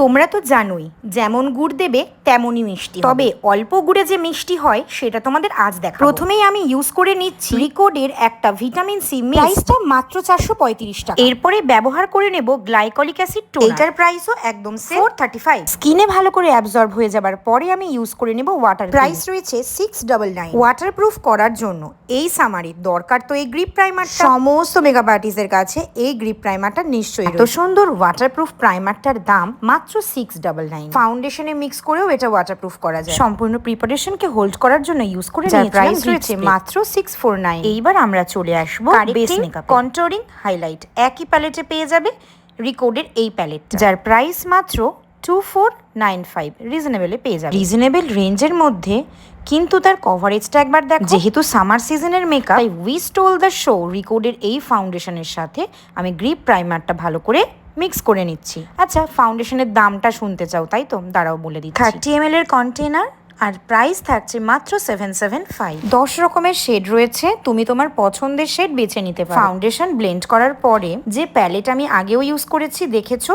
তোমরা তো জানোই যেমন গুড় দেবে তেমনই মিষ্টি, তবে অল্প গুড়ে যে মিষ্টি হয় সেটা তোমাদের আজ দেখাবো। প্রথমেই আমি ইউজ করে নিচ্ছি রিকোডের একটা ভিটামিন সি, প্রাইসটা মাত্র 435 টাকা। এরপরে ব্যবহার করে নেব গ্লাইকলিক অ্যাসিড টোনার, এটার প্রাইসও একদম 435। স্কিনে ভালো করে অ্যাবজর্ব হয়ে যাবার পরে আমি ইউজ করে নেব ওয়াটার, প্রাইস রয়েছে 699। ওয়াটারপ্রুফ করার জন্য এই সামারের দরকার তো এই গ্রিপ প্রাইমারটা। সমস্ত মেকআপ আর্টিস্টের কাছে এই গ্রিপ প্রাইমারটা নিশ্চয়ই রয়েছে। এত সুন্দর ওয়াটারপ্রুফ প্রাইমারটার দাম মাত্র 699। ফাউন্ডেশনে মিক্স করেও এটা ওয়াটারপ্রুফ করা যায়। সম্পূর্ণ প্রিপারেশনকে হোল্ড করার জন্য ইউজ করে নিয়েছিলাম। প্রাইস রয়েছে মাত্র 649। এইবার আমরা চলে আসবো বেস মেকআপ, কন্ট্রোলিং, হাইলাইট একই প্যালেটে পেয়ে যাবে রিকোডের এই প্যালেটটা, যার প্রাইস মাত্র 2495। রিজনেবলে পেয়ে যাবে, রিজনেবল রেঞ্জের মধ্যে। কিন্তু তার কভারেজটা একবার দেখো। যেহেতু সামার সিজনের মেকআপ, তাই উই স্টোল দ্য শো রিকোডের এই ফাউন্ডেশনের সাথে আমি গ্রিপ প্রাইমারটা ভালো করে মিক্স করে নিচ্ছি। আচ্ছা, ফাউন্ডেশনের দামটা শুনতে চাও তাই তো? দাঁড়াও বলে দিচ্ছি। 30 ml এর কন্টেনার, আর প্রাইস থাকছে মাত্র 775। 10 রকমের শেড রয়েছে, তুমি তোমার পছন্দের শেড বেছে নিতে পারো। ফাউন্ডেশন ব্লেন্ড করার পরে যে প্যালেট আমি আগেও ইউজ করেছি দেখেছো,